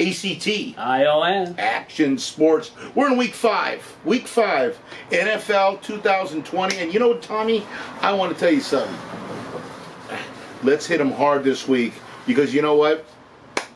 ACT. ION. Action Sports. We're in week 5. Week 5, NFL 2020. And you know what, Tommy? I want to tell you something. Let's hit them hard this week because you know what?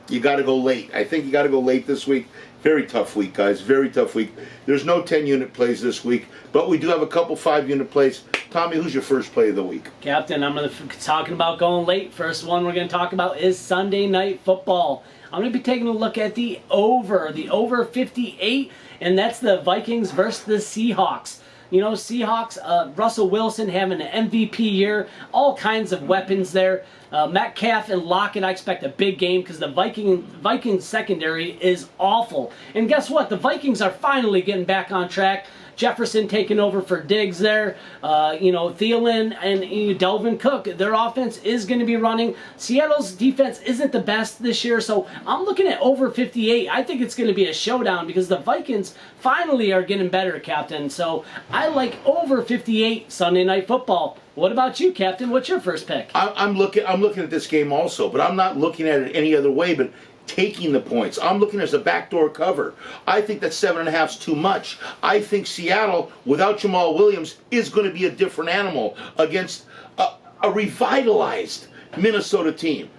You got to go late. I think you got to go late this week. Very tough week, guys. Very tough week. There's no 10-unit plays this week, but we do have a couple 5-unit plays. Tommy, who's your first play of the week? Captain, I'm going to talking about going late. First one we're going to talk about is Sunday Night Football. I'm going to be taking a look at the over 58, and that's the Vikings versus the Seahawks. You know, Seahawks, Russell Wilson having an MVP year, all kinds of weapons there. Metcalf and Lockett, I expect a big game because the Vikings secondary is awful. And guess what? The Vikings are finally getting back on track. Jefferson taking over for Diggs there. Thielen and Dalvin Cook, their offense is going to be running. Seattle's defense isn't the best this year, so I'm looking at over 58. I think it's going to be a showdown because the Vikings finally are getting better, Captain. So I like over 58 Sunday Night Football. What about you, Captain? What's your first pick? I'm looking at this game also, but I'm not looking at it any other way but taking the points. I'm looking as a backdoor cover. I think that 7.5 is too much. I think Seattle, without Jamal Williams, is going to be a different animal against a revitalized Minnesota team.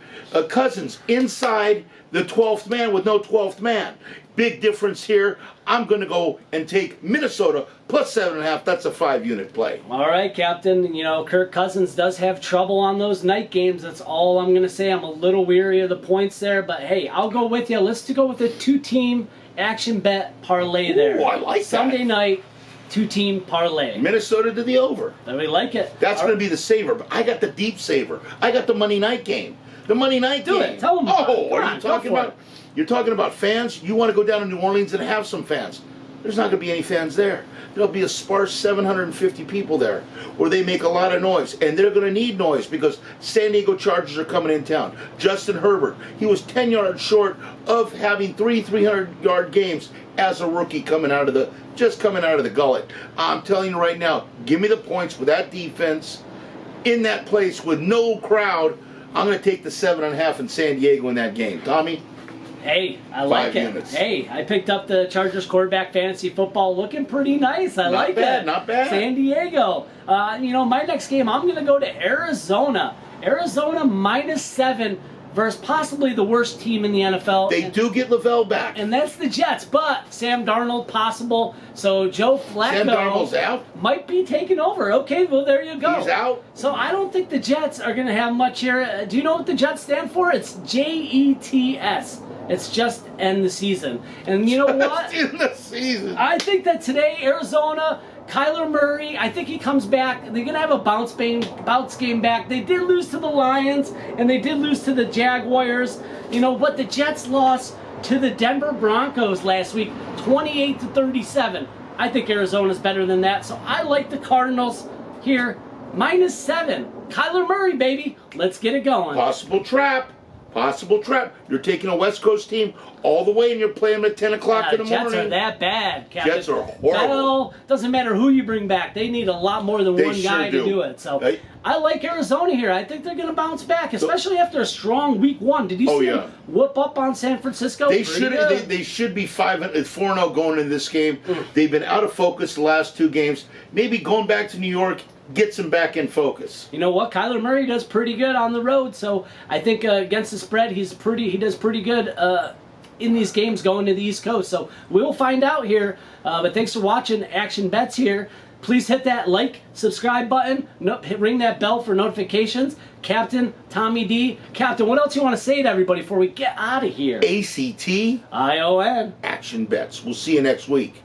Cousins inside the 12th man with no 12th man. Big difference here. I'm going to go and take Minnesota plus 7.5. That's a 5-unit play. All right, Captain. You know, Kirk Cousins does have trouble on those night games. That's all I'm going to say. I'm a little weary of the points there. But, hey, I'll go with you. Let's go with a 2-team action bet parlay there. Ooh, I like that. Sunday night, 2-team parlay. Minnesota to the over. We like it. That's going to be the saver. But I got the deep saver. I got the Monday night game. The Monday night game. Do it. Tell them about it. What are you talking about? You're talking about fans? You want to go down to New Orleans and have some fans. There's not going to be any fans there. There'll be a sparse 750 people there where they make a lot of noise. And they're going to need noise because San Diego Chargers are coming in town. Justin Herbert, he was 10 yards short of having 300-yard games as a rookie coming out of the gullet. I'm telling you right now, give me the points with that defense in that place with no crowd. I'm going to take the 7.5 in San Diego in that game. Tommy? Hey, I like it. 5 units. Hey, I picked up the Chargers quarterback fantasy football looking pretty nice. I like it. Not bad. San Diego. My next game, I'm going to go to Arizona. Arizona -7 versus possibly the worst team in the NFL. They do get Lavelle back. And that's the Jets, but Sam Darnold possible. So Joe Flacco Sam Darnold's out? might be taking over. Okay, well, there you go. He's out? So I don't think the Jets are going to have much here. Do you know what the Jets stand for? It's JETS. It's just end the season. And you know what? End the season. I think that today, Arizona, Kyler Murray, I think he comes back. They're going to have a bounce game back. They did lose to the Lions, and they did lose to the Jaguars. You know, but the Jets lost to the Denver Broncos last week, 28-37. I think Arizona's better than that, so I like the Cardinals here, -7. Kyler Murray, baby. Let's get it going. Possible trap. You're taking a West Coast team all the way and you're playing them at 10 o'clock in the morning. Jets are that bad, Captain. Jets are horrible. Well, doesn't matter who you bring back. They need a lot more than one guy to do it. So I like Arizona here. I think they're going to bounce back, especially after a strong week 1. Did you see them whoop up on San Francisco? They should be 4-0 going into this game. They've been out of focus the last 2 games. Maybe going back to New York gets him back in focus. You know what? Kyler Murray does pretty good on the road, so I think against the spread, he does pretty good in these games going to the East Coast. So we'll find out here. But thanks for watching Action Bets here. Please hit that like, subscribe button, ring that bell for notifications. Captain Tommy D. Captain, what else you want to say to everybody before we get out of here? ACT. ION. Action Bets. We'll see you next week.